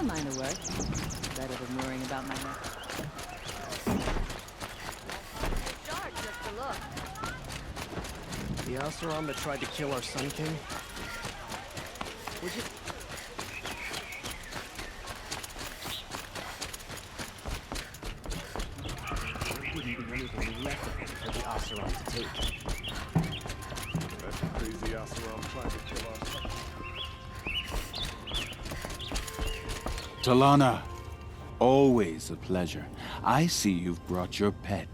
line of work. Better than worrying about my neck. Sharp, just to look. The Oseram that tried to kill our Sun King? Would you... There wouldn't be anything left of it for the Oseram to take. That crazy Oseram tried to kill our Sun King. Talana, always a pleasure. I see you've brought your pet.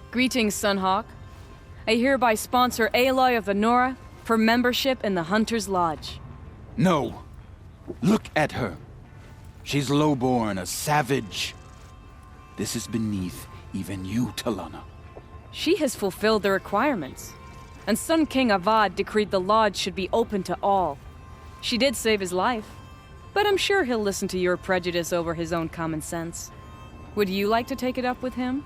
Greetings, Sunhawk. I hereby sponsor Aloy of the Nora for membership in the Hunter's Lodge. No! Look at her! She's lowborn, a savage. This is beneath even you, Talana. She has fulfilled the requirements, and Sun King Avad decreed the Lodge should be open to all. She did save his life, but I'm sure he'll listen to your prejudice over his own common sense. Would you like to take it up with him?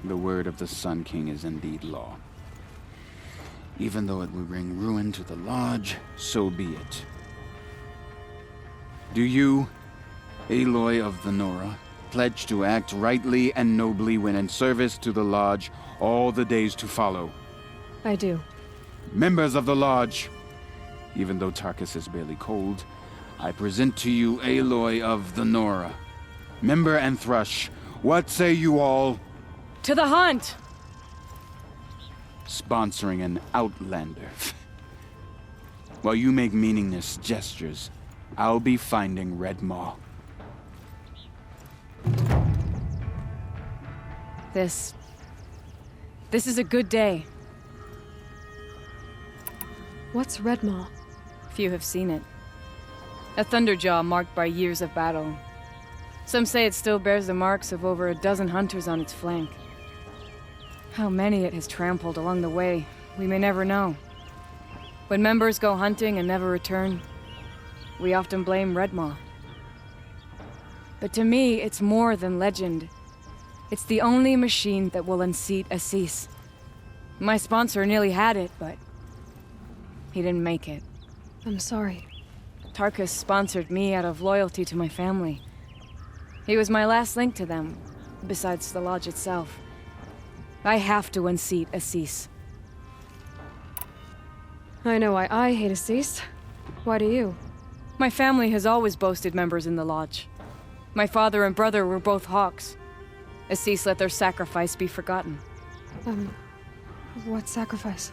The word of the Sun King is indeed law. Even though it would bring ruin to the Lodge, so be it. Do you, Aloy of the Nora, pledge to act rightly and nobly when in service to the Lodge all the days to follow? I do. Members of the Lodge, even though Tarkus is barely cold, I present to you Aloy of the Nora. Member and Thrush, what say you all? To the hunt! Sponsoring an outlander. While you make meaningless gestures, I'll be finding Red Maw. This is a good day. What's Redmaw? Few have seen it. A thunderjaw marked by years of battle. Some say it still bears the marks of over a dozen hunters on its flank. How many it has trampled along the way, we may never know. When members go hunting and never return, we often blame Redmaw. But to me, it's more than legend. It's the only machine that will unseat Assis. My sponsor nearly had it, but he didn't make it. I'm sorry. Tarkus sponsored me out of loyalty to my family. He was my last link to them, besides the Lodge itself. I have to unseat Assis. I know why I hate Assis. Why do you? My family has always boasted members in the Lodge. My father and brother were both Hawks. Assis let their sacrifice be forgotten. What sacrifice?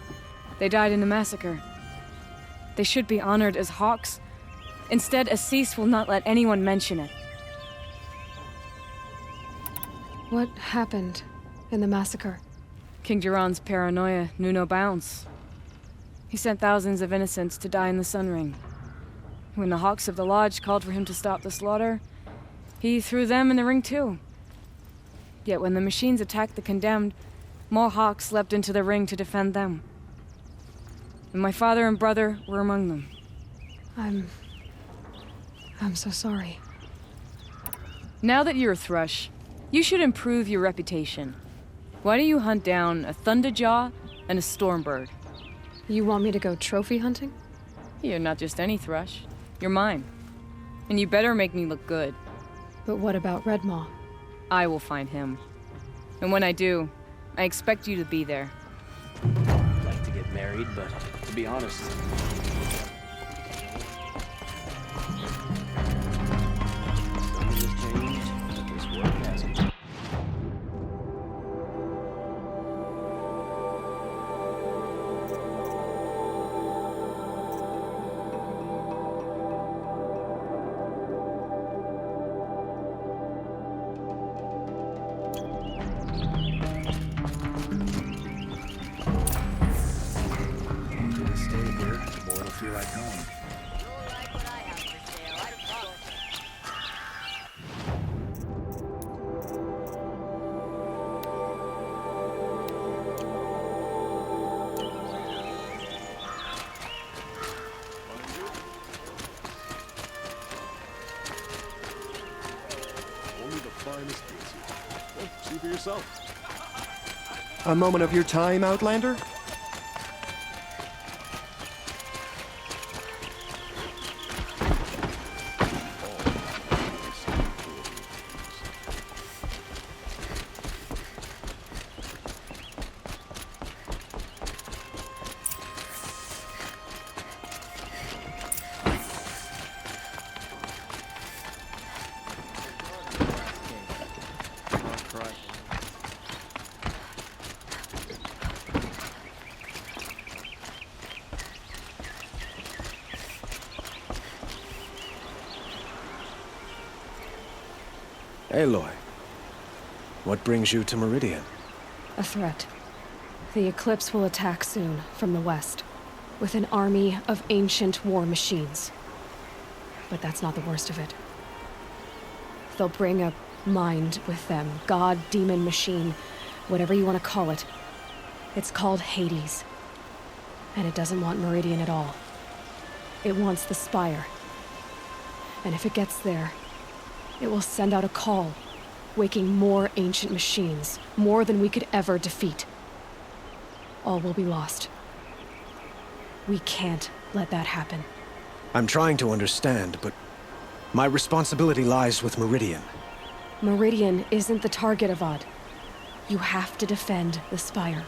They died in a massacre. They should be honored as Hawks. Instead, Assis will not let anyone mention it. What happened in the massacre? King Jiran's paranoia knew no bounds. He sent thousands of innocents to die in the Sun Ring. When the Hawks of the Lodge called for him to stop the slaughter, he threw them in the ring too. Yet when the machines attacked the condemned, more Hawks leapt into the ring to defend them. And my father and brother were among them. I'm so sorry. Now that you're a Thrush, you should improve your reputation. Why don't you hunt down a Thunderjaw and a Stormbird? You want me to go trophy hunting? You're not just any Thrush. You're mine. And you better make me look good. But what about Redmaw? I will find him. And when I do, I expect you to be there. I'd like to get married, but to be honest... Something has changed, but this work hasn't. Feel like home. You'll like what I have for sale. I'd have thought. Only the finest goods here. Well, see for yourself. A moment of your time, Outlander? Aloy, what brings you to Meridian? A threat. The Eclipse will attack soon, from the west, with an army of ancient war machines. But that's not the worst of it. They'll bring a mind with them, god, demon, machine, whatever you want to call it. It's called Hades. And it doesn't want Meridian at all. It wants the Spire. And if it gets there, it will send out a call, waking more ancient machines, more than we could ever defeat. All will be lost. We can't let that happen. I'm trying to understand, but my responsibility lies with Meridian. Meridian isn't the target, Avad. You have to defend the Spire.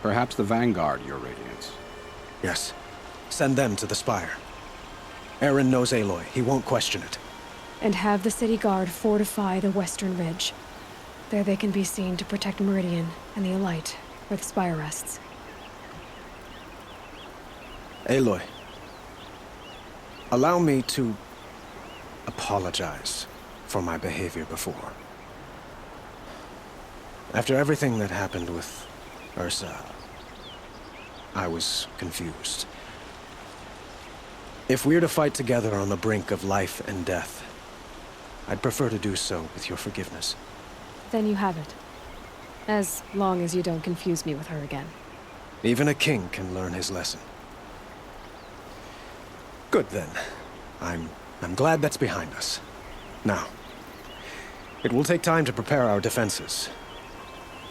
Perhaps the Vanguard, Your Radiance. Yes. Send them to the Spire. Aaron knows Aloy. He won't question it. And have the City Guard fortify the Western Ridge. There they can be seen to protect Meridian and the Elite, where the Spire rests. Aloy, allow me to apologize for my behavior before. After everything that happened with Ursa, I was confused. If we're to fight together on the brink of life and death, I'd prefer to do so with your forgiveness. Then you have it. As long as you don't confuse me with her again. Even a king can learn his lesson. Good then. I'm glad that's behind us. Now, it will take time to prepare our defenses.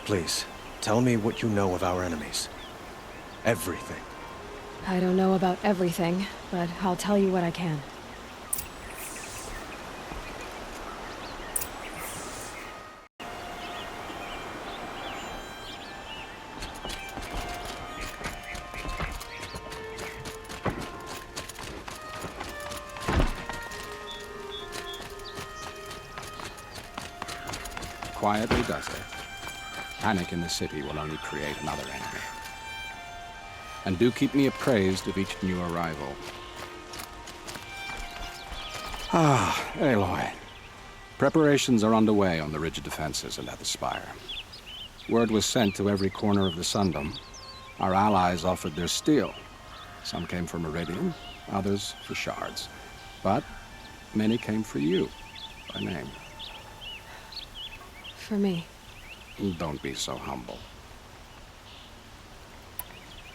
Please, tell me what you know of our enemies. Everything. I don't know about everything, but I'll tell you what I can. Quietly does it. Panic in the city will only create another enemy. And do keep me appraised of each new arrival. Aloy. Preparations are underway on the ridge of defenses and at the Spire. Word was sent to every corner of the Sundom. Our allies offered their steel. Some came for Meridian, others for shards. But many came for you, by name. For me. Don't be so humble.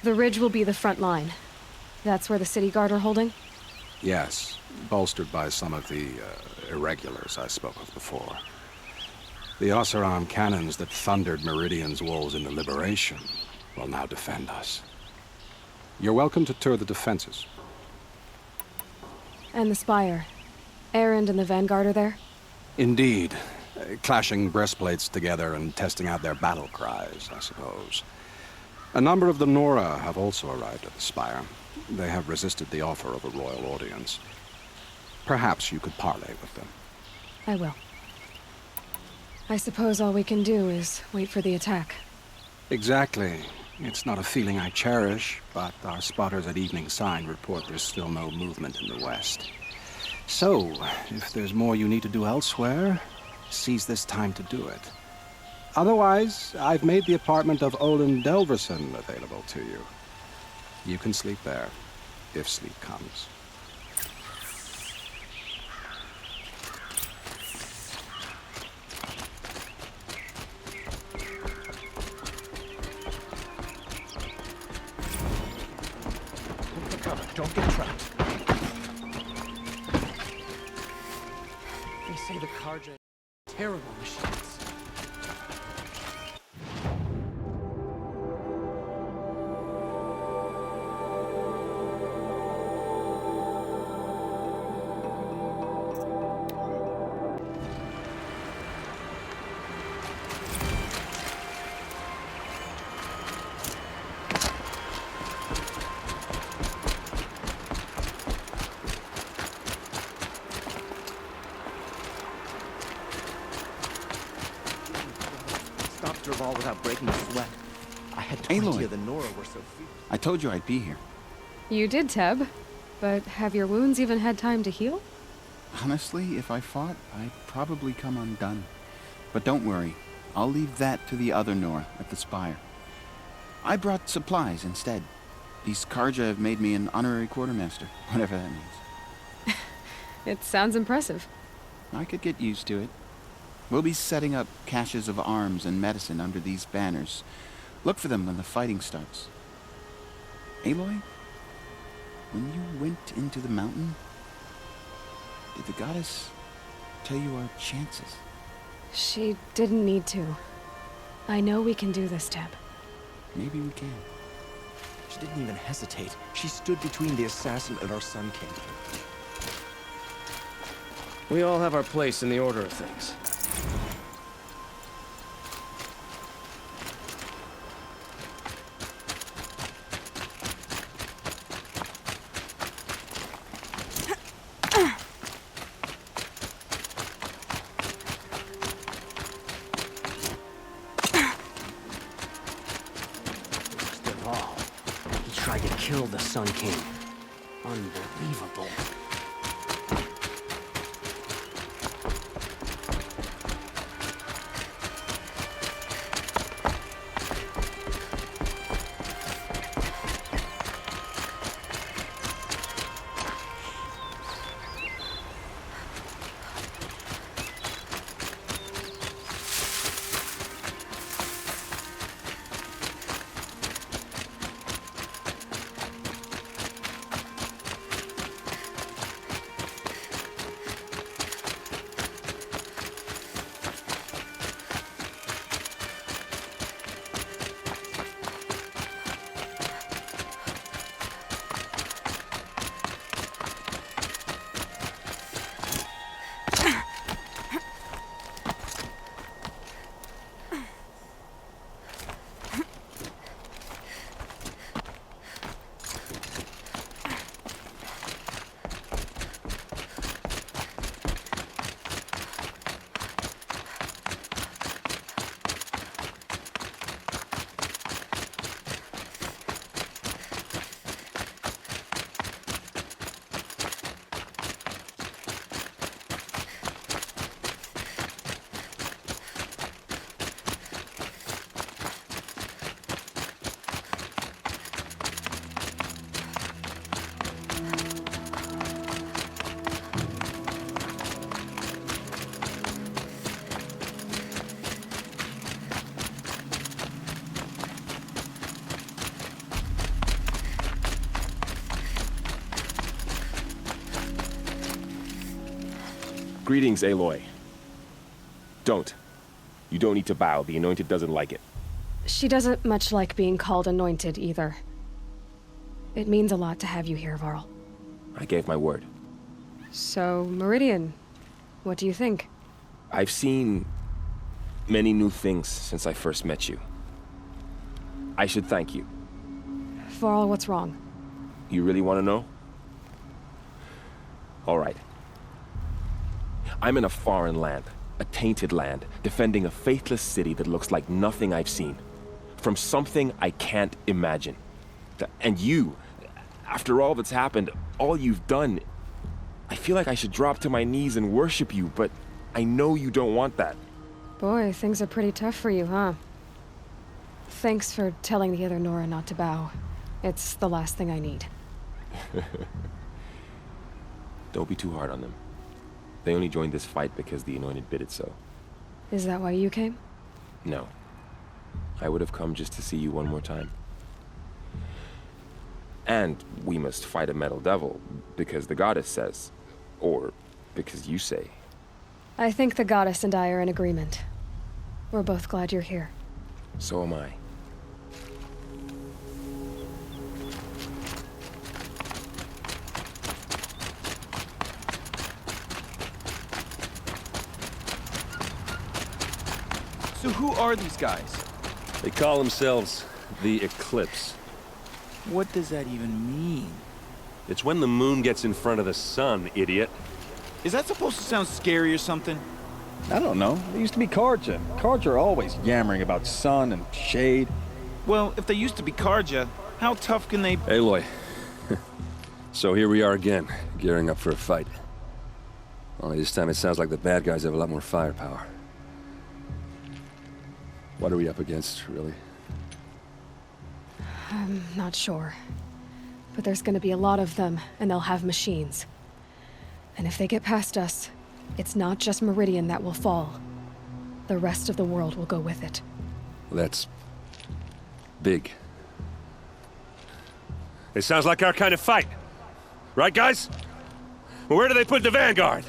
The ridge will be the front line. That's where the City Guard are holding? Yes, bolstered by some of the irregulars I spoke of before. The Oseram cannons that thundered Meridian's walls in the Liberation will now defend us. You're welcome to tour the defenses. And the Spire. Erend and the Vanguard are there? Indeed. Clashing breastplates together and testing out their battle cries, I suppose. A number of the Nora have also arrived at the Spire. They have resisted the offer of a royal audience. Perhaps you could parley with them. I will. I suppose all we can do is wait for the attack. Exactly. It's not a feeling I cherish, but our spotters at Evening Sign report there's still no movement in the west. So, if there's more you need to do elsewhere, seize this time to do it. Otherwise, I've made the apartment of Olin Delverson available to you. You can sleep there, if sleep comes. Look for cover. Don't get trapped. They say the Carja are terrible machines. All without breaking a sweat. I had no Aloy. idea the Nora were so fierce. I told you I'd be here. You did, Teb. But have your wounds even had time to heal? Honestly, if I fought, I'd probably come undone. But don't worry, I'll leave that to the other Nora at the spire. I brought supplies instead. These Carja have made me an honorary quartermaster, whatever that means. It sounds impressive. I could get used to it. We'll be setting up caches of arms and medicine under these banners. Look for them when the fighting starts. Aloy, when you went into the mountain, did the goddess tell you our chances? She didn't need to. I know we can do this, Teb. Maybe we can. She didn't even hesitate. She stood between the assassin and our Sun King. We all have our place in the order of things. Worst of all, he tried to kill the Sun King. Unbelievable. Greetings, Aloy. Don't. You don't need to bow. The Anointed doesn't like it. She doesn't much like being called anointed, either. It means a lot to have you here, Varl. I gave my word. So, Meridian, what do you think? I've seen many new things since I first met you. I should thank you. Varl, what's wrong? You really want to know? All right. I'm in a foreign land, a tainted land, defending a faithless city that looks like nothing I've seen. From something I can't imagine. And you, after all that's happened, all you've done, I feel like I should drop to my knees and worship you, but I know you don't want that. Boy, things are pretty tough for you, huh? Thanks for telling the other Nora not to bow. It's the last thing I need. Don't be too hard on them. They only joined this fight because the Anointed bid it so. Is that why you came? No. I would have come just to see you one more time. And we must fight a metal devil, because the goddess says. Or because you say. I think the goddess and I are in agreement. We're both glad you're here. So am I. So who are these guys? They call themselves the Eclipse. What does that even mean? It's when the moon gets in front of the sun, idiot. Is that supposed to sound scary or something? I don't know. They used to be Carja. Carja are always yammering about sun and shade. Well, if they used to be Carja, how tough can they... Aloy. So here we are again, gearing up for a fight. Only this time it sounds like the bad guys have a lot more firepower. What are we up against, really? I'm not sure. But there's gonna be a lot of them, and they'll have machines. And if they get past us, it's not just Meridian that will fall. The rest of the world will go with it. That's big. It sounds like our kind of fight. Right, guys? Well, where do they put the Vanguard?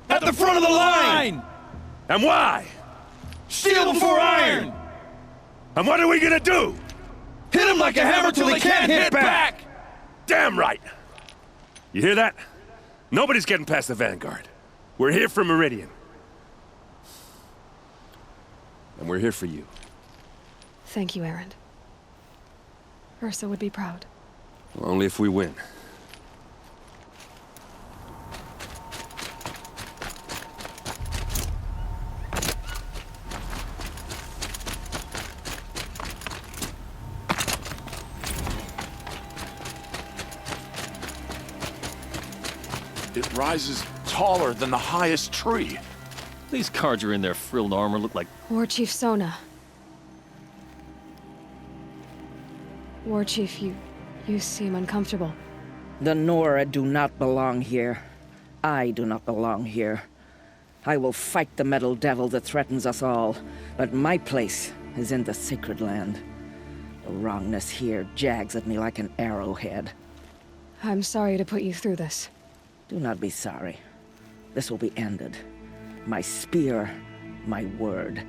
At the front of the line! And why? Steel before iron! And what are we gonna do? Hit them like a hammer till they can't hit back! Damn right! You hear that? Nobody's getting past the Vanguard. We're here for Meridian. And we're here for you. Thank you, Erend. Ursa would be proud. Well, only if we win. It rises taller than the highest tree. These Carja in their frilled armor look like... War Chief Sona. War Chief, you seem uncomfortable. The Nora do not belong here. I do not belong here. I will fight the metal devil that threatens us all, but my place is in the sacred land. The wrongness here jags at me like an arrowhead. I'm sorry to put you through this. Do not be sorry. This will be ended. My spear, my word.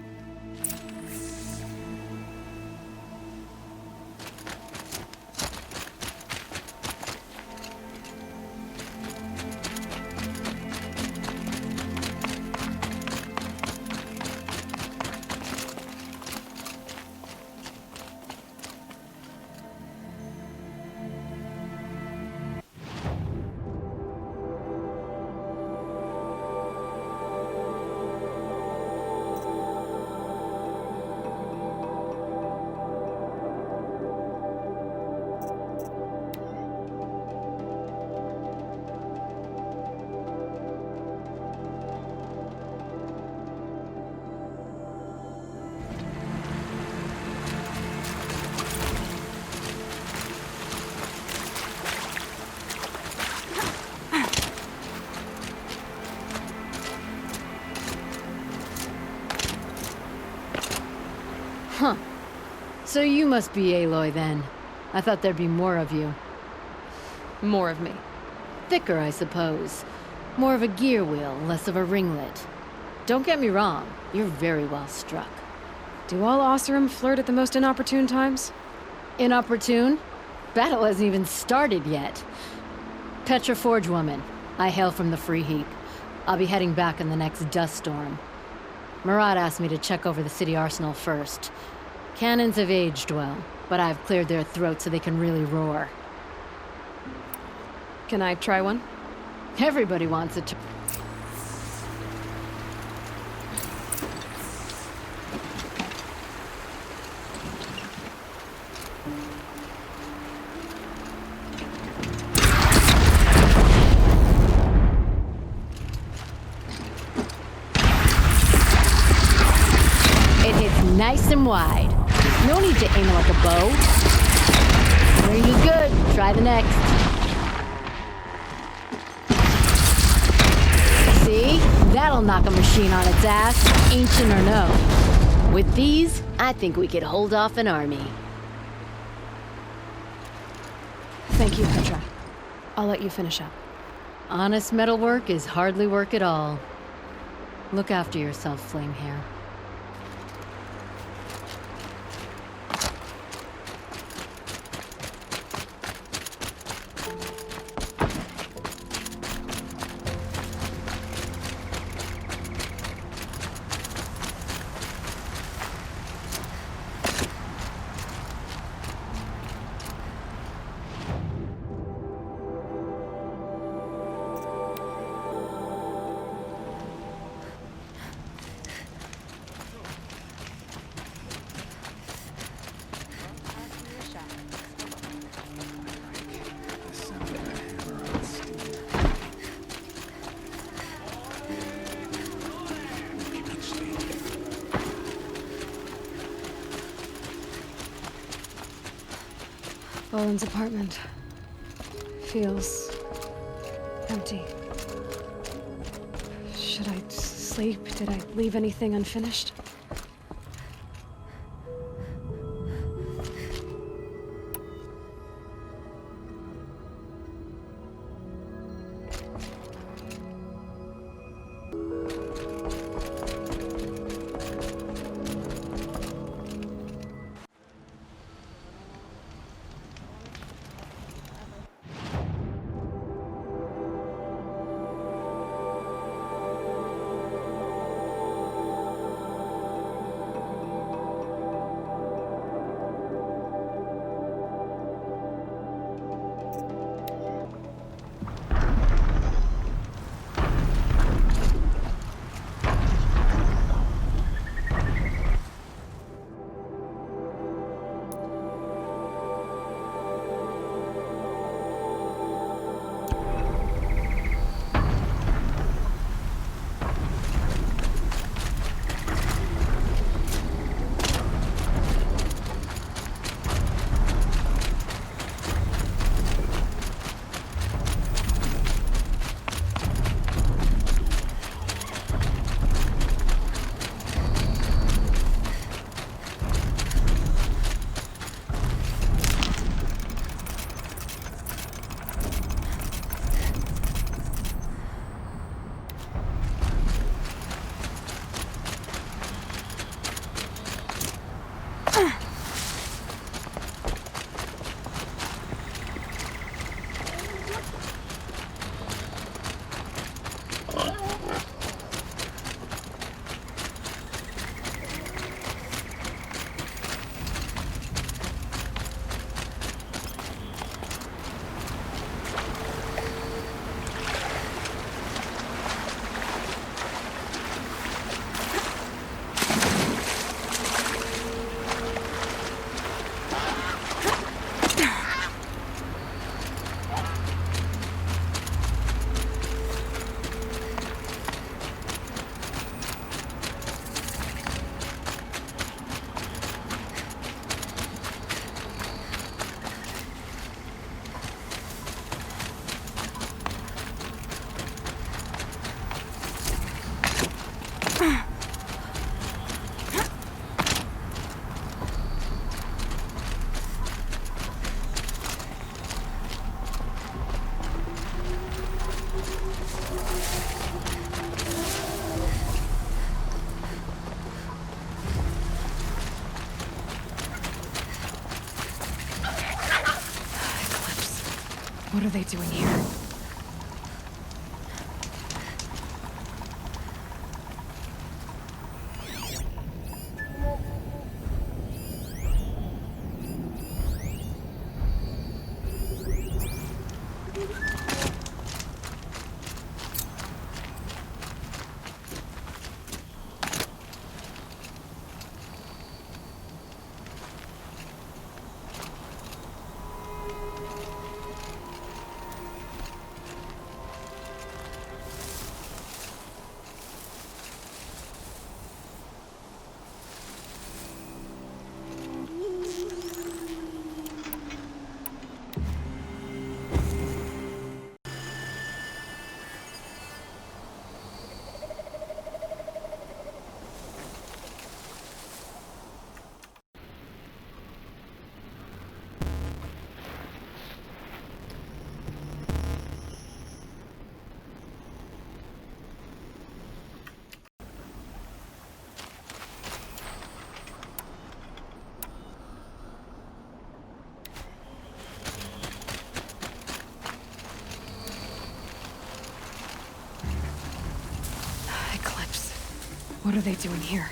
Huh. So you must be Aloy then. I thought there'd be more of you. More of me. Thicker, I suppose. More of a gear wheel, less of a ringlet. Don't get me wrong, you're very well struck. Do all Oseram flirt at the most inopportune times? Inopportune? Battle hasn't even started yet. Petra Forge woman. I hail from the Free Heap. I'll be heading back in the next dust storm. Murad asked me to check over the city arsenal first. Cannons have aged well, but I've cleared their throats so they can really roar. Can I try one? Everybody wants it to... It hits nice and wide. No need to aim it like a bow. Range is good. Try the next. See? That'll knock a machine on its ass, ancient or no. With these, I think we could hold off an army. Thank you, Petra. I'll let you finish up. Honest metalwork is hardly work at all. Look after yourself, Flamehair. Owen's apartment feels empty. Should I sleep? Did I leave anything unfinished? What are they doing here? What are they doing here?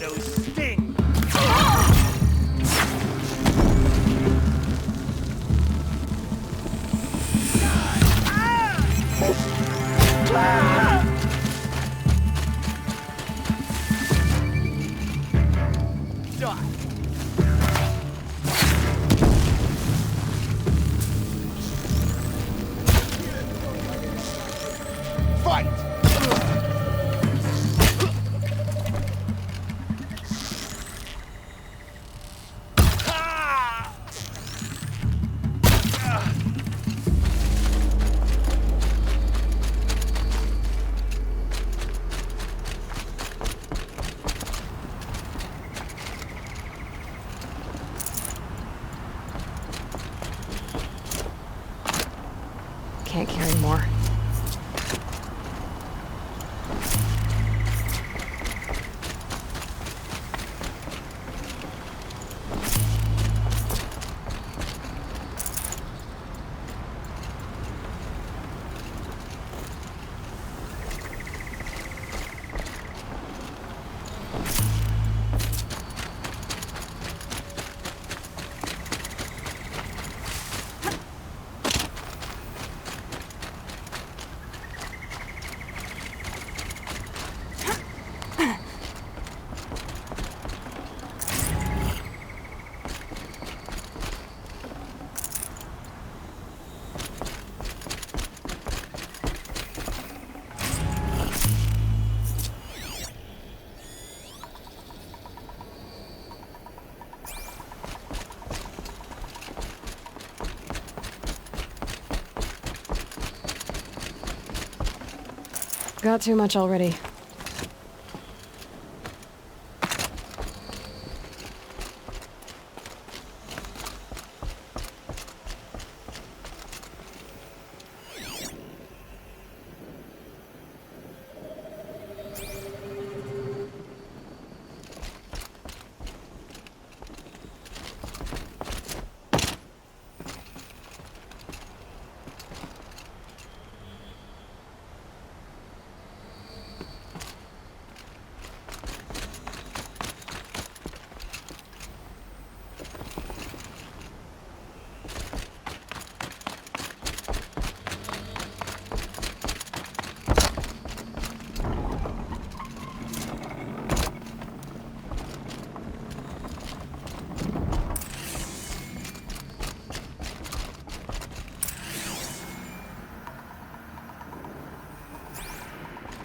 shadows sting! Can't carry more. Got too much already.